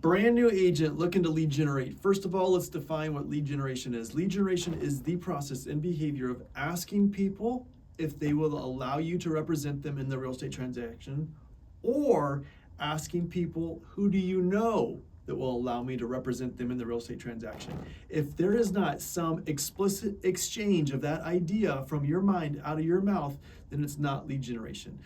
Brand new agent looking to lead generate. First of all, let's define what lead generation is. Lead generation is the process and behavior of asking people if they will allow you to represent them in the real estate transaction, or asking people, who do you know that will allow me to represent them in the real estate transaction? If there is not some explicit exchange of that idea from your mind out of your mouth, then it's not lead generation.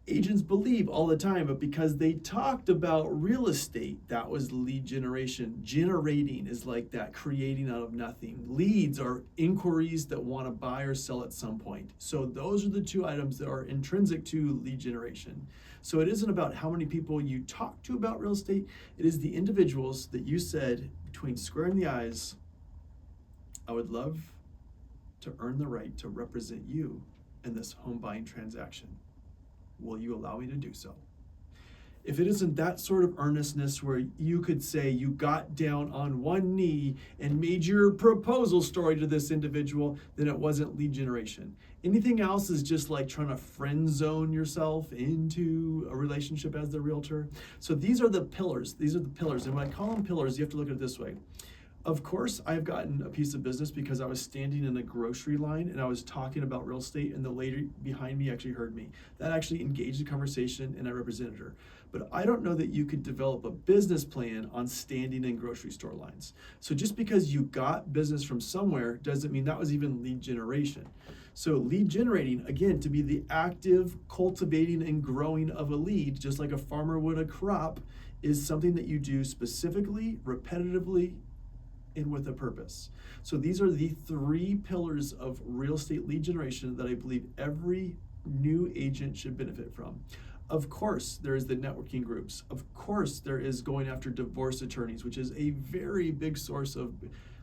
Agents believe all the time, but because they talked about real estate, that was lead generation. Generating is like that, creating out of nothing. Leads are inquiries that want to buy or sell at some point. So those are the two items that are intrinsic to lead generation. So it isn't about how many people you talk to about real estate. It is the individuals that you said, between squaring the eyes, I would love to earn the right to represent you in this home buying transaction. Will you allow me to do so? If it isn't that sort of earnestness where you could say you got down on one knee and made your proposal story to this individual, then it wasn't lead generation. Anything else is just like trying to friend zone yourself into a relationship as the realtor. So these are the pillars. These are the pillars. And when I call them pillars, you have to look at it this way. Of course, I've gotten a piece of business because I was standing in a grocery line and I was talking about real estate, and the lady behind me actually heard me. That actually engaged the conversation and I represented her. But I don't know that you could develop a business plan on standing in grocery store lines. So just because you got business from somewhere doesn't mean that was even lead generation. So lead generating, again, to be the active cultivating and growing of a lead, just like a farmer would a crop, is something that you do specifically, repetitively, and with a purpose. So these are the three pillars of real estate lead generation that I believe every new agent should benefit from. Of course, there is the networking groups. Of course, there is going after divorce attorneys, which is a very big source of,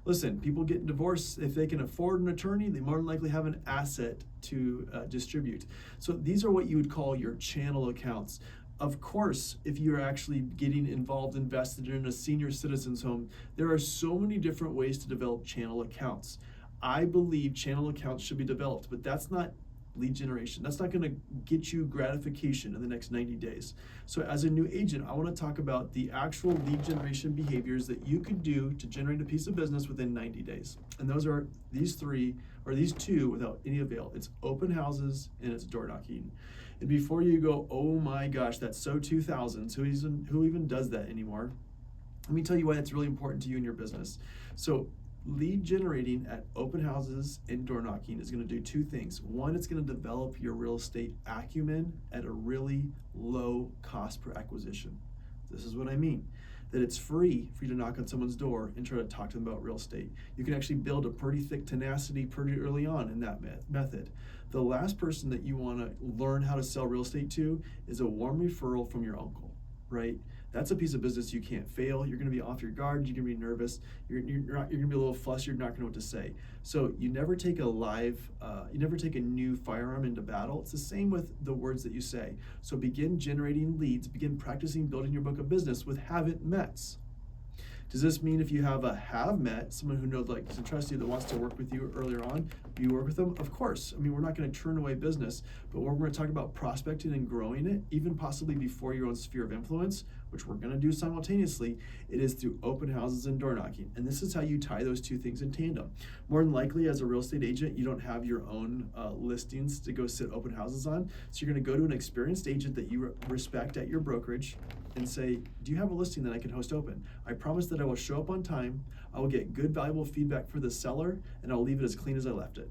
listen, people get divorced. If they can afford an attorney, they more than likely have an asset to distribute. So these are what you would call your channel accounts. Of course, if you're actually getting involved, invested in a senior citizen's home, there are so many different ways to develop channel accounts. I believe channel accounts should be developed, but that's not lead generation. That's not going to get you gratification in the next 90 days. So as a new agent, I want to talk about the actual lead generation behaviors that you could do to generate a piece of business within 90 days. And those are these three, or these two without any avail. It's open houses and it's door knocking. And before you go, oh my gosh, that's so 2000s, who even does that anymore? Let me tell you why that's really important to you and your business. So lead generating at open houses and door knocking is going to do two things. One, it's going to develop your real estate acumen at a really low cost per acquisition. This is what I mean. That it's free for you to knock on someone's door and try to talk to them about real estate. You can actually build a pretty thick tenacity pretty early on in that method. The last person that you want to learn how to sell real estate to is a warm referral from your uncle, right? That's a piece of business you can't fail. You're going to be off your guard. You're going to be nervous. You're going to be a little flustered. You're not going to know what to say. So you never take you never take a new firearm into battle. It's the same with the words that you say. So begin generating leads. Begin practicing building your book of business with haven't mets. Does this mean if you have a have met, someone who knows, likes, and trusts you, that wants to work with you earlier on, do you work with them? Of course. I mean, we're not going to turn away business, but we're going to talk about prospecting and growing it, even possibly before your own sphere of influence, which we're going to do simultaneously. It is through open houses and door knocking. And this is how you tie those two things in tandem. More than likely, as a real estate agent, you don't have your own listings to go sit open houses on. So you're going to go to an experienced agent that you respect at your brokerage and say, do you have a listing that I can host open? I promise that I will show up on time, I will get good, valuable feedback for the seller, and I'll leave it as clean as I left it.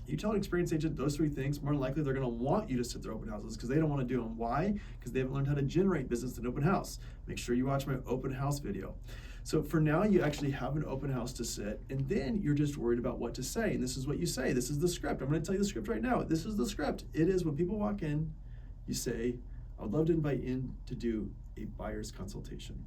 You tell an experienced agent those three things, more than likely they're going to want you to sit their open houses because they don't want to do them. Why? Because they haven't learned how to generate business in an open house. Make sure you watch my open house video. So for now, you actually have an open house to sit, and then you're just worried about what to say. And this is what you say. This is the script. I'm going to tell you the script right now. This is the script. It is when people walk in, you say, I would love to invite in to do a buyer's consultation.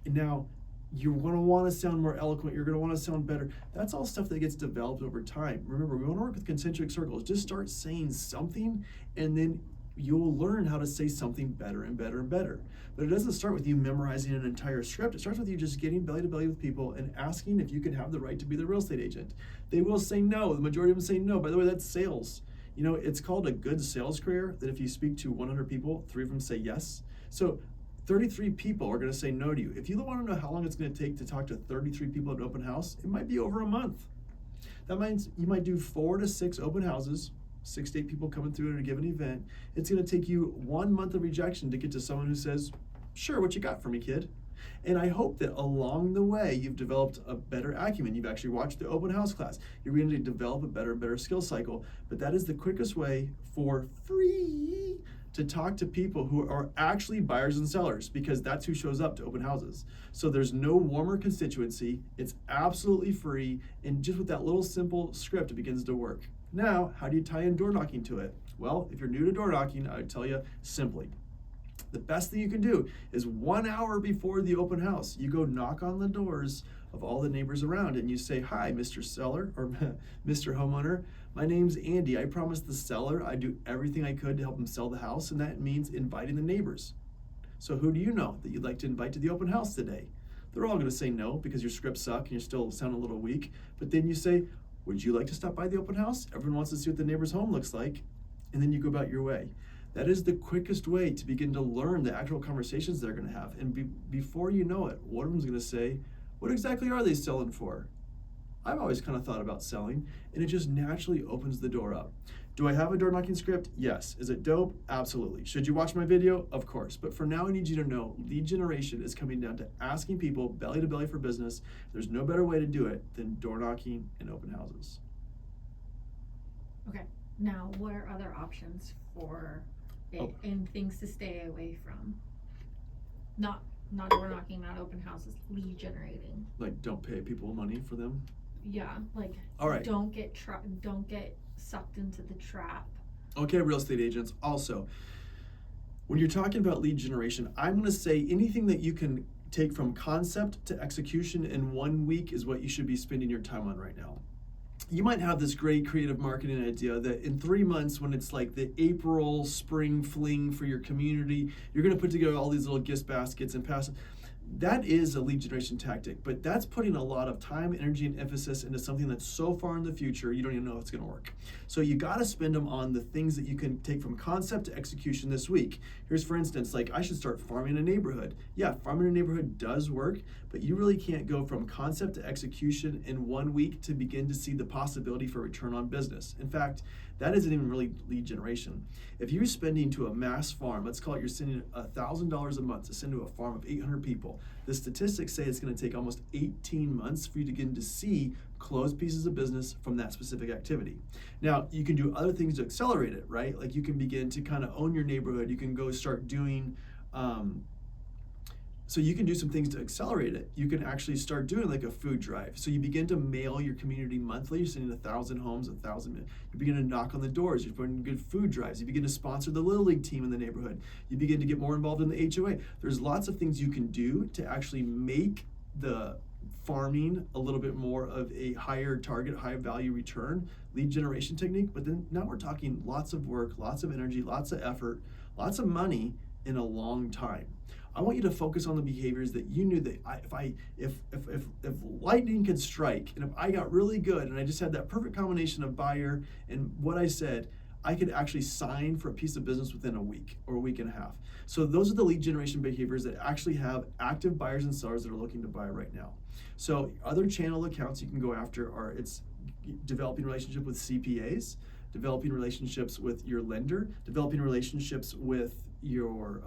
And now, you're going to want to sound more eloquent. You're going to want to sound better. That's all stuff that gets developed over time. Remember, we want to work with concentric circles. Just start saying something, and then you'll learn how to say something better and better and better. But it doesn't start with you memorizing an entire script. It starts with you just getting belly to belly with people and asking if you can have the right to be the real estate agent. They will say no. The majority of them say no. By the way, that's sales. You know, it's called a good sales career that if you speak to 100 people, 3 of them say yes. So 33 people are going to say no to you. If you want to know how long it's going to take to talk to 33 people at an open house, it might be over a month. That means you might do 4 to 6 open houses, 6 to 8 people coming through at a given event. It's going to take you 1 month of rejection to get to someone who says, sure, what you got for me, kid? And I hope that along the way, you've developed a better acumen. You've actually watched the open house class. You're going to develop a better skill cycle. But that is the quickest way for free to talk to people who are actually buyers and sellers, because that's who shows up to open houses. So there's no warmer constituency. It's absolutely free. And just with that little simple script, it begins to work. Now, how do you tie in door knocking to it? Well, if you're new to door knocking, I would tell you simply, the best thing you can do is 1 hour before the open house, you go knock on the doors of all the neighbors around and you say, hi, Mr. Seller or Mr. Homeowner. My name's Andy. I promised the seller I'd do everything I could to help him sell the house, and that means inviting the neighbors. So who do you know that you'd like to invite to the open house today? They're all going to say no because your scripts suck and you're still sounding a little weak. But then you say, would you like to stop by the open house? Everyone wants to see what the neighbor's home looks like. And then you go about your way. That is the quickest way to begin to learn the actual conversations they're going to have. And before you know it, one of them's going to say, what exactly are they selling for? I've always kind of thought about selling, and it just naturally opens the door up. Do I have a door knocking script? Yes. Is it dope? Absolutely. Should you watch my video? Of course. But for now, I need you to know lead generation is coming down to asking people belly to belly for business. There's no better way to do it than door knocking and open houses. Okay. Now, what are other options for it and things to stay away from? Not door knocking, not open houses, lead generating. Like, don't pay people money for them? Yeah, like, all right. Don't get sucked into the trap. Okay, real estate agents. Also, when you're talking about lead generation, I'm going to say anything that you can take from concept to execution in 1 week is what you should be spending your time on right now. You might have this great creative marketing idea that in 3 months, when it's like the April spring fling for your community, you're going to put together all these little gift baskets and pass. That is a lead generation tactic, but that's putting a lot of time, energy, and emphasis into something that's so far in the future, you don't even know if it's going to work. So you got to spend them on the things that you can take from concept to execution this week. Here's, for instance, like I should start farming a neighborhood. Yeah, farming a neighborhood does work, but you really can't go from concept to execution in 1 week to begin to see the possibility for return on business. In fact, that isn't even really lead generation. If you're spending to a mass farm, let's call it you're sending $1,000 a month to send to a farm of 800 people, the statistics say it's going to take almost 18 months for you to begin to see closed pieces of business from that specific activity. Now, you can do other things to accelerate it, right? Like you can begin to kind of own your neighborhood. You can go start doing so you can do some things to accelerate it. You can actually start doing like a food drive. So you begin to mail your community monthly. You're sending 1,000 homes, 1,000. You begin to knock on the doors. You're putting good food drives. You begin to sponsor the Little League team in the neighborhood. You begin to get more involved in the HOA. There's lots of things you can do to actually make the farming a little bit more of a higher target, high value return lead generation technique. But then now we're talking lots of work, lots of energy, lots of effort, lots of money in a long time. I want you to focus on the behaviors that you knew that if lightning could strike and if I got really good and I just had that perfect combination of buyer and what I said, I could actually sign for a piece of business within a week or a week and a half. So those are the lead generation behaviors that actually have active buyers and sellers that are looking to buy right now. So other channel accounts you can go after are it's developing relationship with CPAs, developing relationships with your lender, developing relationships with your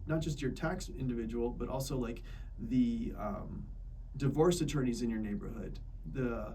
not just your tax individual, but also like the divorce attorneys in your neighborhood, the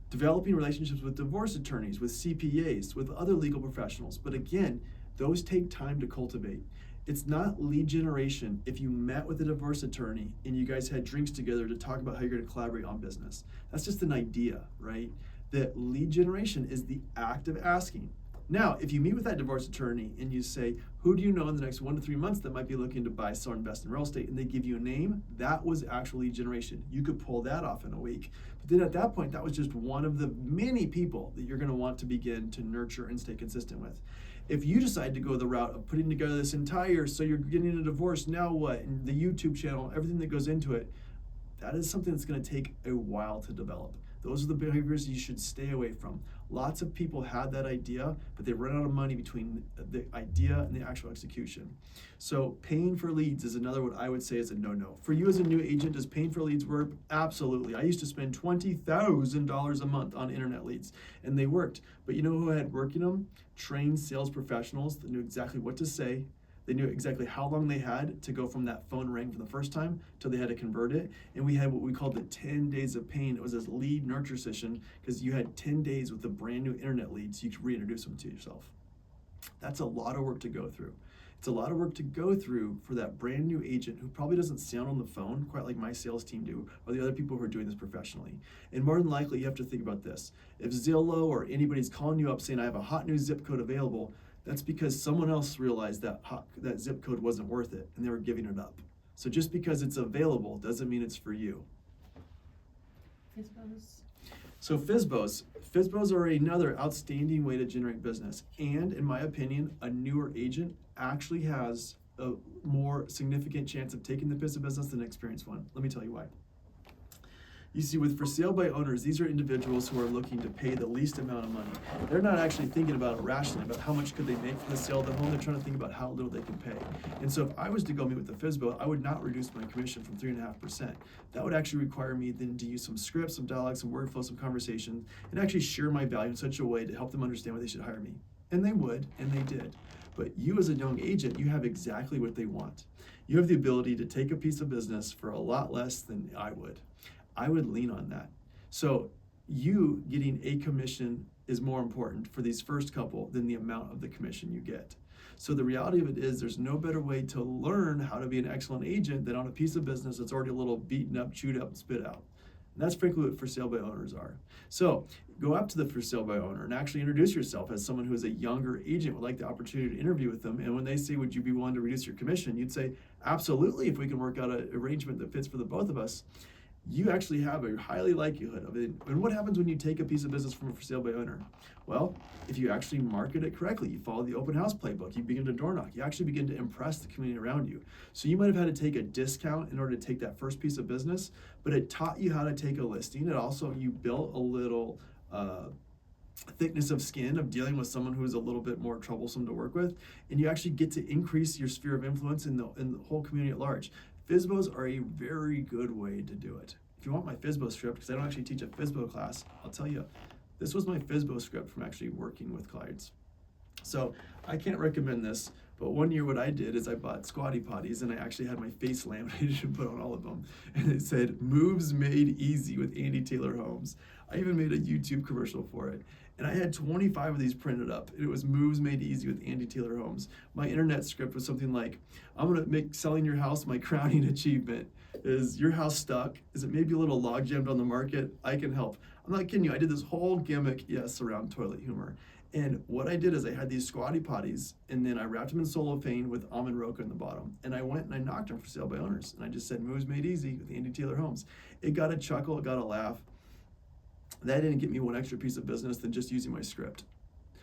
developing relationships with divorce attorneys, with CPAs, with other legal professionals. But again, those take time to cultivate. It's not lead generation if you met with a divorce attorney and you guys had drinks together to talk about how you're going to collaborate on business. That's just an idea, right? The lead generation is the act of asking. Now, if you meet with that divorce attorney and you say, who do you know in the next 1 to 3 months that might be looking to buy, sell, or invest in real estate, and they give you a name, that was actual lead generation. You could pull that off in a week. But then at that point, that was just one of the many people that you're going to want to begin to nurture and stay consistent with. If you decide to go the route of putting together this entire, so you're getting a divorce, now what, and the YouTube channel, everything that goes into it, that is something that's going to take a while to develop. Those are the behaviors you should stay away from. Lots of people had that idea, but they run out of money between the idea and the actual execution. So paying for leads is another what I would say is a no-no. For you as a new agent, does paying for leads work? Absolutely. I used to spend $20,000 a month on internet leads, and they worked. But you know who I had working them? Trained sales professionals that knew exactly what to say. They knew exactly how long they had to go from that phone ring for the first time till they had to convert it. And we had what we called the 10 days of pain. It was this lead nurture session because you had 10 days with a brand new internet lead so you could reintroduce them to yourself. That's a lot of work to go through. It's a lot of work to go through for that brand new agent who probably doesn't sound on the phone quite like my sales team do or the other people who are doing this professionally. And more than likely, you have to think about this. If Zillow or anybody's calling you up saying, I have a hot new zip code available, that's because someone else realized that that zip code wasn't worth it and they were giving it up. So just because it's available doesn't mean it's for you. FSBOs. So FSBOs are another outstanding way to generate business. And in my opinion, a newer agent actually has a more significant chance of taking the piece of business than an experienced one. Let me tell you why. You see, with for sale by owners, these are individuals who are looking to pay the least amount of money. They're not actually thinking about it rationally, about how much could they make from the sale of the home. They're trying to think about how little they can pay. And so if I was to go meet with the FSBO, I would not reduce my commission from 3.5%. That would actually require me then to use some scripts, some dialogue, some workflow, some conversation, and actually share my value in such a way to help them understand why they should hire me. And they would, and they did. But you as a young agent, you have exactly what they want. You have the ability to take a piece of business for a lot less than I would. I would lean on that. So you getting a commission is more important for these first couple than the amount of the commission you get. So the reality of it is there's no better way to learn how to be an excellent agent than on a piece of business that's already a little beaten up, chewed up, and spit out. And that's frankly what for sale by owners are. So go up to the for sale by owner and actually introduce yourself as someone who is a younger agent, would like the opportunity to interview with them. And when they say, would you be willing to reduce your commission? You'd say, absolutely, if we can work out an arrangement that fits for the both of us. You actually have a highly likelihood of it. And what happens when you take a piece of business from a for sale by owner? Well, if you actually market it correctly, you follow the open house playbook, you begin to door knock, you actually begin to impress the community around you. So you might have had to take a discount in order to take that first piece of business, but it taught you how to take a listing. It also, you built a little thickness of skin of dealing with someone who is a little bit more troublesome to work with, and you actually get to increase your sphere of influence in the whole community at large. FSBOs are a very good way to do it. If you want my FSBO script, because I don't actually teach a FSBO class, I'll tell you, this was my FSBO script from actually working with clients. So I can't recommend this, but one year what I did is I bought squatty potties and I actually had my face laminated and put on all of them. And it said, moves made easy with Andy Taylor Homes. I even made a YouTube commercial for it. And I had 25 of these printed up. And it was moves made easy with Andy Taylor Homes. My internet script was something like, I'm gonna make selling your house my crowning achievement. Is your house stuck? Is it maybe a little log jammed on the market? I can help. I'm not kidding you, I did this whole gimmick, yes, around toilet humor. And what I did is I had these squatty potties and then I wrapped them in cellophane with almond roca in the bottom. And I went and I knocked them for sale by owners. And I just said, moves made easy with Andy Taylor Homes. It got a chuckle, it got a laugh. That didn't get me one extra piece of business than just using my script.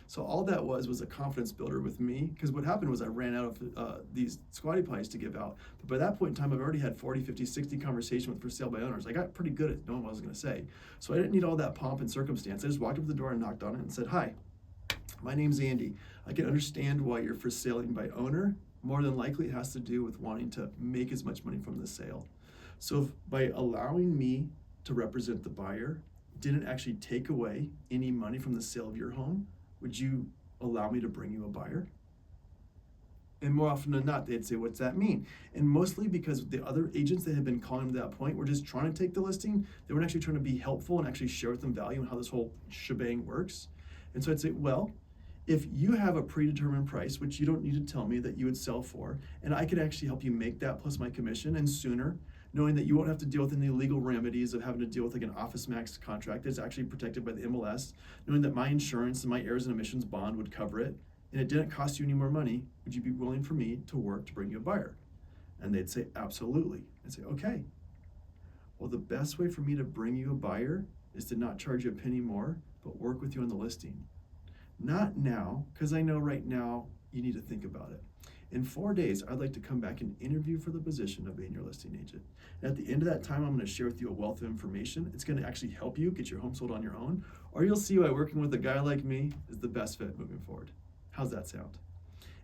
So all that was a confidence builder with me, because what happened was I ran out of these squatty pies to give out. But by that point in time, I've already had 40, 50, 60 conversations with for sale by owners. I got pretty good at knowing what I was gonna say. So I didn't need all that pomp and circumstance. I just walked up to the door and knocked on it and said, hi, my name's Andy. I can understand why you're for selling by owner. More than likely it has to do with wanting to make as much money from the sale. So by allowing me to represent the buyer, didn't actually take away any money from the sale of your home, would you allow me to bring you a buyer? And more often than not, they'd say, what's that mean? And mostly because the other agents that had been calling them to that point were just trying to take the listing. They weren't actually trying to be helpful and actually share with them value and how this whole shebang works. And so I'd say, well, if you have a predetermined price, which you don't need to tell me that you would sell for, and I could actually help you make that plus my commission and sooner, knowing that you won't have to deal with any legal remedies of having to deal with like an Office Max contract that's actually protected by the MLS, knowing that my insurance and my errors and omissions bond would cover it, and it didn't cost you any more money, would you be willing for me to work to bring you a buyer? And they'd say, absolutely. I'd say, okay. Well, the best way for me to bring you a buyer is to not charge you a penny more, but work with you on the listing. Not now, because I know right now you need to think about it. In 4 days, I'd like to come back and interview for the position of being your listing agent. And at the end of that time, I'm going to share with you a wealth of information. It's going to actually help you get your home sold on your own, or you'll see why working with a guy like me is the best fit moving forward. How's that sound?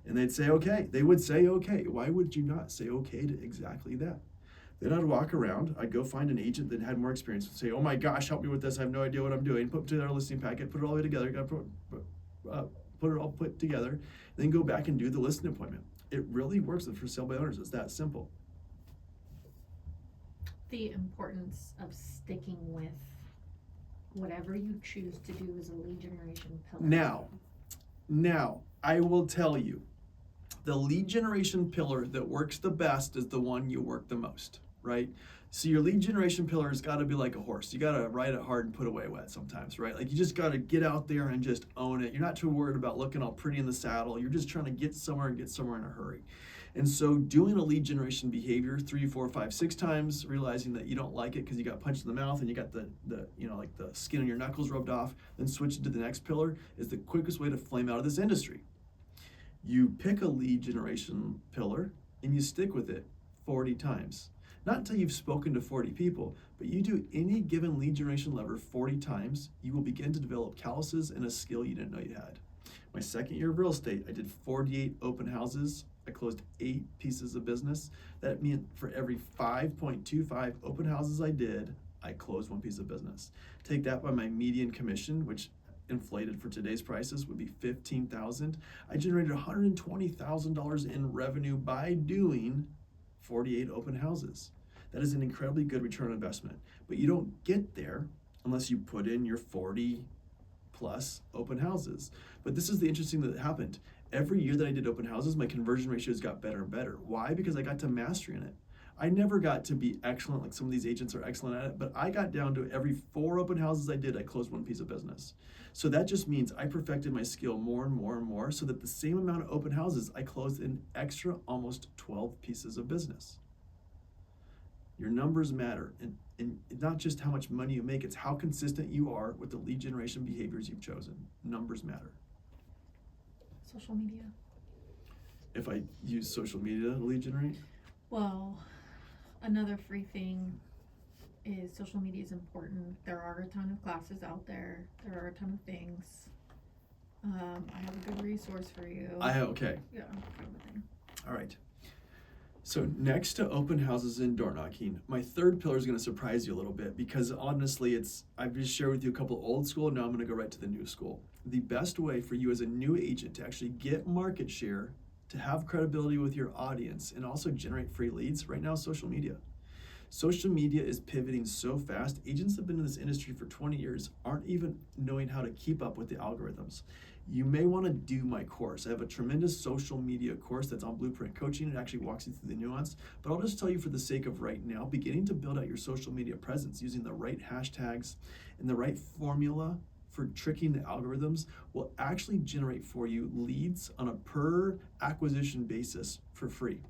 And they'd say, okay. They would say, okay. Why would you not say okay to exactly that? Then I'd walk around, I'd go find an agent that had more experience and say, oh my gosh, help me with this. I have no idea what I'm doing. Put it together a listing packet, put it all the way together, put it all put together, then go back and do the listing appointment. It really works for sale by owners. It's that simple. The importance of sticking with whatever you choose to do as a lead generation pillar. Now, I will tell you, the lead generation pillar that works the best is the one you work the most, right? So your lead generation pillar has got to be like a horse. You got to ride it hard and put away wet sometimes, right? Like you just got to get out there and just own it. You're not too worried about looking all pretty in the saddle. You're just trying to get somewhere and get somewhere in a hurry. And so doing a lead generation behavior 3, 4, 5, 6 times, realizing that you don't like it because you got punched in the mouth and you got the like the skin on your knuckles rubbed off, then switch to the next pillar is the quickest way to flame out of this industry. You pick a lead generation pillar and you stick with it 40 times. Not until you've spoken to 40 people, but you do any given lead generation lever 40 times, you will begin to develop calluses and a skill you didn't know you had. My second year of real estate, I did 48 open houses. I closed 8 pieces of business. That meant for every 5.25 open houses I did, I closed 1 piece of business. Take that by my median commission, which inflated for today's prices would be $15,000. I generated $120,000 in revenue by doing 48 open houses. That is an incredibly good return on investment. But you don't get there unless you put in your 40 plus open houses. But this is the interesting thing that happened. Every year that I did open houses, my conversion ratios got better and better. Why? Because I got to mastery in it. I never got to be excellent like some of these agents are excellent at it, but I got down to every 4 open houses I did, I closed 1 piece of business. So that just means I perfected my skill more and more and more so that the same amount of open houses, I closed an extra almost 12 pieces of business. Your numbers matter, and not just how much money you make, it's how consistent you are with the lead generation behaviors you've chosen. Numbers matter. Social media. If I use social media to lead generate? Well, another free thing is social media is important. There are a ton of classes out there. There are a ton of things. I have a good resource for you. Okay. Yeah, everything. All right. So next to open houses and door knocking, my third pillar is going to surprise you a little bit because honestly, I've just shared with you a couple old school, and now I'm going to go right to the new school. The best way for you as a new agent to actually get market share, to have credibility with your audience, and also generate free leads right now is social media. Social media is pivoting so fast. Agents that have been in this industry for 20 years aren't even knowing how to keep up with the algorithms. You may want to do my course. I have a tremendous social media course that's on Blueprint Coaching. It actually walks you through the nuance. But I'll just tell you for the sake of right now, beginning to build out your social media presence using the right hashtags and the right formula for tricking the algorithms will actually generate for you leads on a per acquisition basis for free.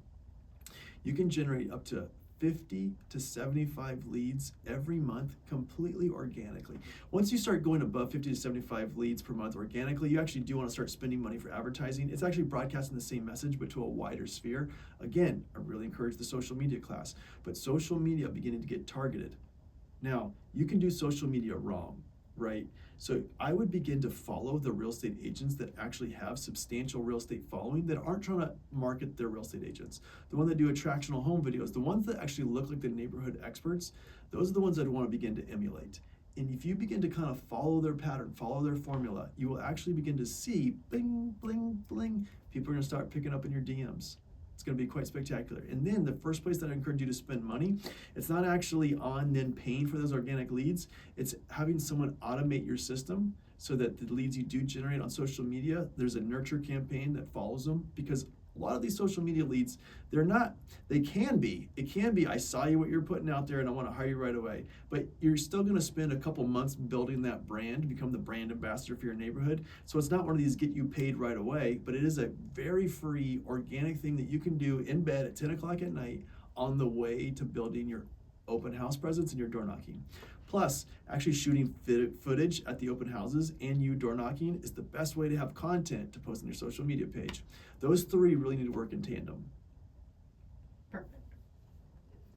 You can generate up to 50 to 75 leads every month completely organically. Once you start going above 50 to 75 leads per month organically, you actually do want to start spending money for advertising. It's actually broadcasting the same message but to a wider sphere. Again, I really encourage the social media class, but social media beginning to get targeted. Now, you can do social media wrong, right? So I would begin to follow the real estate agents that actually have substantial real estate following that aren't trying to market their real estate agents. The ones that do attractional home videos, the ones that actually look like the neighborhood experts, those are the ones I'd want to begin to emulate. And if you begin to kind of follow their pattern, follow their formula, you will actually begin to see bling, bling, bling. People are going to start picking up in your DMs. It's going to be quite spectacular. And then the first place that I encourage you to spend money, it's not actually on then paying for those organic leads. It's having someone automate your system so that the leads you do generate on social media, there's a nurture campaign that follows them, because a lot of these social media leads, it can be, I saw you what you're putting out there and I want to hire you right away. But you're still going to spend a couple months building that brand, become the brand ambassador for your neighborhood. So it's not one of these get you paid right away, but it is a very free organic thing that you can do in bed at 10 o'clock at night on the way to building your open house presence and your door knocking. Plus, actually shooting footage at the open houses and you door knocking is the best way to have content to post on your social media page. Those three really need to work in tandem.